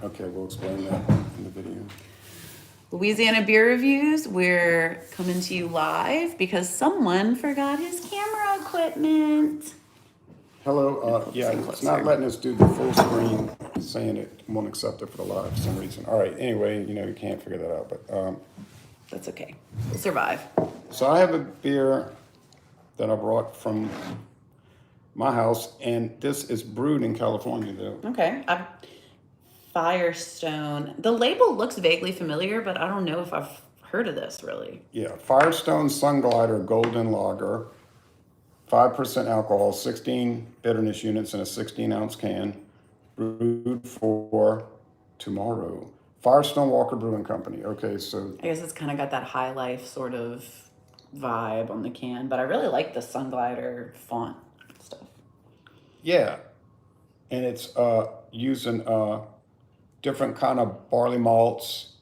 Okay, we'll explain that in the video. Louisiana beer reviews. We're coming to you live because someone forgot his camera equipment. Hello, yeah, it's not letting us do the full screen, saying it won't accept it for the live for some reason. All right, anyway, you can't figure that out, but That's okay. We'll survive. so I have a beer that I brought from my house, and this is brewed in California, though. Okay. Firestone. The label looks vaguely familiar, but I don't know if I've heard of this really. Yeah, Firestone Sunglider Golden Lager, 5% alcohol, 16 bitterness units in a 16-ounce can, brewed for tomorrow. Firestone Walker Brewing Company. Okay, so I guess it's kind of got that high life sort of vibe on the can, but I really like the Sunglider font stuff. yeah, and it's using different kind of barley malts,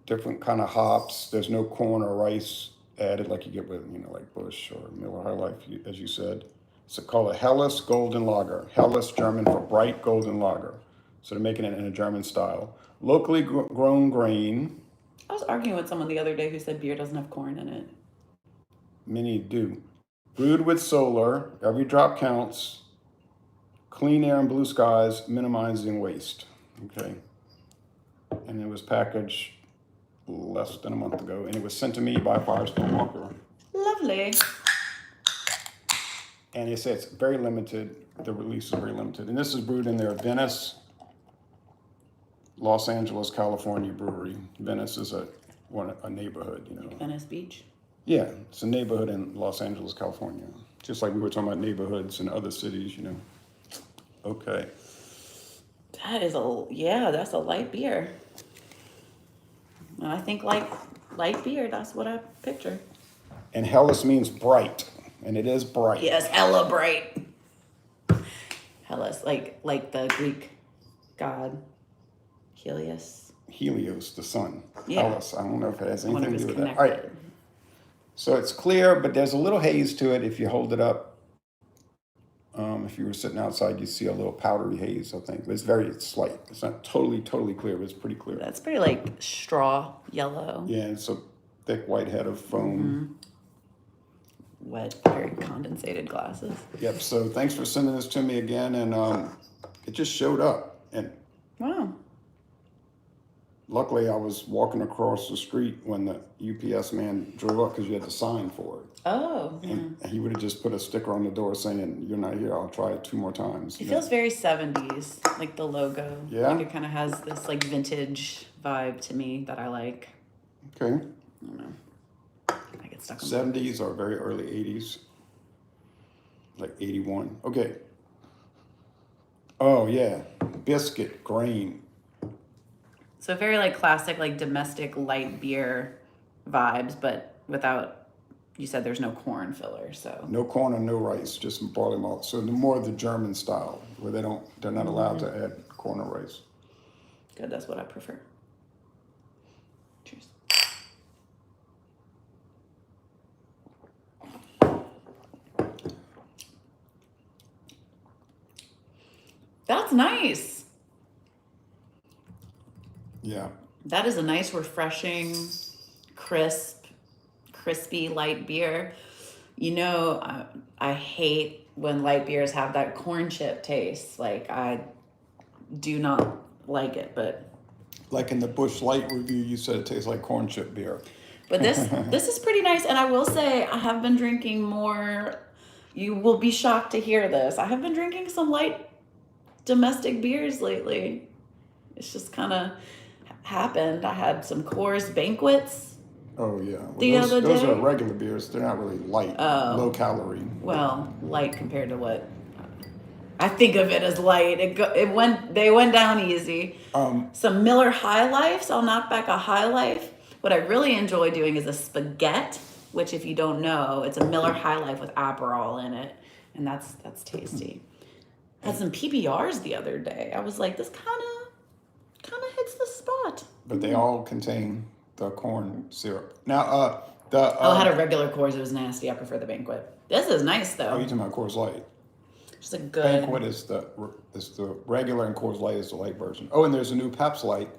different kind of hops. There's no corn or rice added like you get with, like Busch or Miller High Life, as you said. So called a Helles Golden Lager. Helles, German for bright golden lager. So they're making it in a German style. Locally grown grain. I was arguing with someone the other day who said beer doesn't have corn in it. Many do. Brewed with solar. Every drop counts. Clean air and blue skies, minimizing waste. Okay. And it was packaged less than a month ago, and it was sent to me by Firestone Walker. Lovely. And it says it's very limited. The release is very limited. And this is brewed in their Venice, Los Angeles, California brewery. Venice is a neighborhood, Venice Beach. Yeah, it's a neighborhood in Los Angeles, California. Just like we were talking about neighborhoods in other cities, Okay. That's a light beer. I think light beer, that's what I picture. And Hellas means bright, and it is bright. Yes, hella bright. Hellas, like the Greek god Helios. Helios, the sun. Yeah. Hellas. I don't know if it has anything to do with that. Connected. All right. So it's clear, but there's a little haze to it if you hold it up. If you were sitting outside, you'd see a little powdery haze, I think. But it's very slight. It's not totally clear, but it's pretty clear. That's pretty like straw yellow. Yeah, it's a thick white head of foam. Mm-hmm. Wet, very condensated glasses. Yep, so thanks for sending this to me again. And it just showed up. And Wow. luckily, I was walking across the street when the UPS man drove up because you had to sign for it. Oh. And he would have just put a sticker on the door saying, "You're not here, I'll try it 2 more times." It feels very 70s, like the logo. Yeah? Like it kind of has this like vintage vibe to me that I like. Okay. I don't know. I get stuck on 70s or very early 80s. Like 81. Okay. Oh, yeah. Biscuit, grain. So very like classic, like domestic light beer vibes, but without, you said there's no corn filler, so. No corn or no rice, just barley malt. So the more the German style, where they're not allowed to add corn or rice. Good, that's what I prefer. Cheers. That's nice. Yeah. That is a nice, refreshing, crispy light beer. I hate when light beers have that corn chip taste. Like, I do not like it, but... Like in the Busch Light review, you said it tastes like corn chip beer. But this is pretty nice, and I will say I have been drinking more... You will be shocked to hear this. I have been drinking some light domestic beers lately. It's just kind of happened. I had some Coors Banquets. Oh, yeah. Well, The other those day? are regular beers. They're not really light, low calorie. Well, light compared to what I think of it as light. They went down easy. Some Miller High Lifes. I'll knock back a High Life. What I really enjoy doing is a spaghetti, which if you don't know, it's a Miller High Life with Aperol in it, and that's tasty. Had some PBRs the other day. I was like, this kind of hits the spot. But they all contain the corn syrup. Now, I had a regular Coors. It was nasty. I prefer the Banquet. This is nice though. Oh, you talking about Coors Light? Just a good. Banquet is the regular, and Coors Light is the light version. Oh, and there's a new Pabst Light,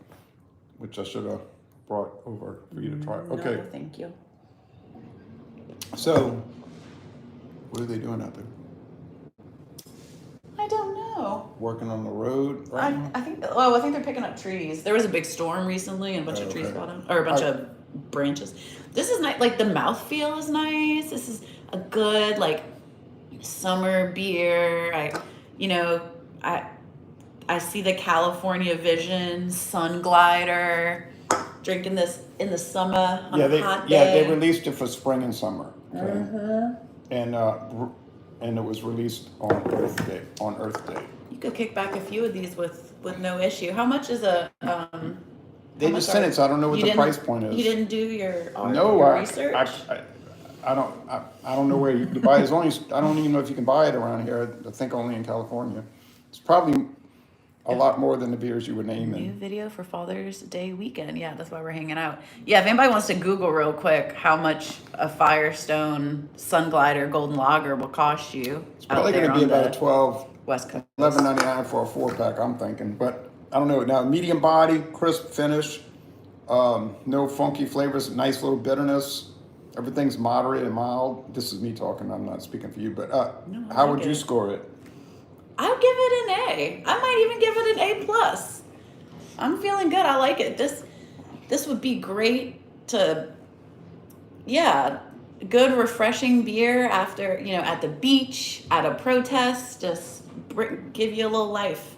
which I should have brought over for you to try. Okay. No, thank you. So, what are they doing out there? I don't know. Working on the road right now? I think. Oh, I think they're picking up trees. There was a big storm recently, and a bunch of trees fell down, or a bunch of branches. This is nice. Like the mouthfeel is nice. This is a good like summer beer. I see the California Vision Sunglider. Drinking this in the summer on a hot day. Yeah, they released it for spring and summer. Okay? And it was released on Earth Day. You could kick back a few of these with no issue. How much is a? They just sent it, so I don't know what the price point is. You didn't do your research. I don't know where you can buy it. As long as I don't even know if you can buy it around here. I think only in California. It's probably a lot more than the beers you were naming. New video for Father's Day weekend. Yeah, that's why we're hanging out. Yeah, if anybody wants to Google real quick how much a Firestone Sunglider Golden Lager will cost you. It's probably going to be about a 12, West Coast. $11.99 for a 4-pack, I'm thinking. But I don't know. Now, medium body, crisp finish, no funky flavors, nice little bitterness. Everything's moderate and mild. This is me talking. I'm not speaking for you. But how would you score it? I'll give it an A. I might even give it an A+. I'm feeling good. I like it. This would be great to, good refreshing beer after, at the beach, at a protest, just give you a little life.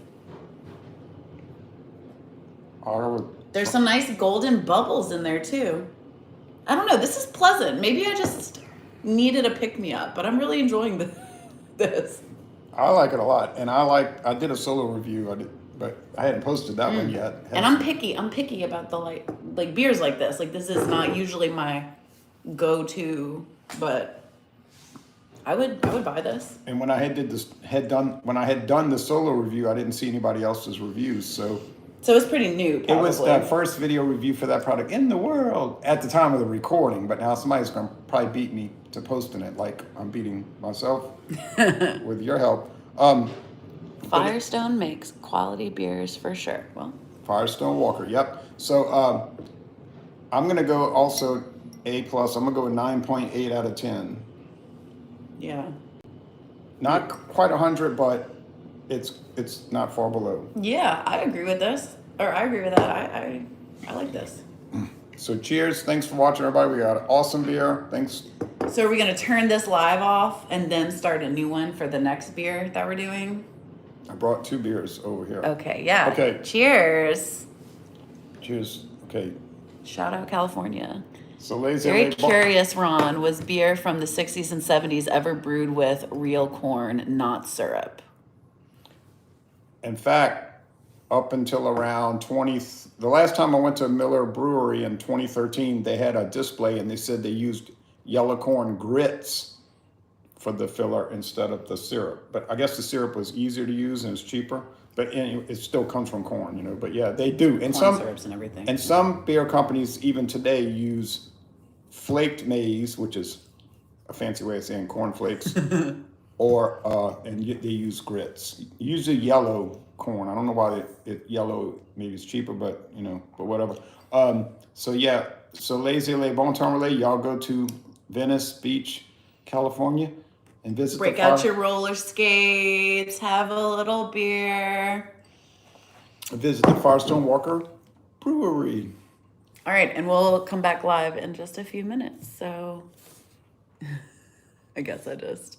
There's some nice golden bubbles in there too. I don't know. This is pleasant. Maybe I just needed a pick-me-up, but I'm really enjoying this. I like it a lot, and I did a solo review. But I hadn't posted that one yet. And I'm picky. I'm picky about the like beers like this. Like this is not usually my go-to, but I would buy this. And when I had done the solo review, I didn't see anybody else's reviews, so it's pretty new. Probably. It was the first video review for that product in the world at the time of the recording. But now somebody's gonna probably beat me to posting it, like I'm beating myself with your help. Firestone makes quality beers for sure. Well, Firestone Walker, yep. So I'm gonna go also A+. I'm gonna go with 9.8 out of 10. Yeah. Not quite 100, but it's not far below. Yeah, I agree with this. Or I agree with that. I like this. So cheers. Thanks for watching, everybody. We got an awesome beer. Thanks. So are we going to turn this live off and then start a new one for the next beer that we're doing? I brought 2 beers over here. Okay, yeah. Okay. Cheers. Cheers. Okay. Shout out California. So ladies Very curious, Ron, was beer from the 60s and 70s ever brewed with real corn, not syrup? In fact, up until around the last time I went to Miller Brewery in 2013, they had a display and they said they used yellow corn grits for the filler instead of the syrup. But I guess the syrup was easier to use and it's cheaper. But anyway, it still comes from corn, But yeah, they do. And corn syrups and everything. And some beer companies even today use flaked maize, which is a fancy way of saying cornflakes, and they use grits. Usually yellow corn. I don't know why yellow maybe it's cheaper, but but whatever. So Lazy Le Bon Temps Relais, y'all go to Venice Beach, California, and visit. Break out your roller skates, have a little beer. Visit the Firestone Walker Brewery. All right, and we'll come back live in just a few minutes. So I guess I just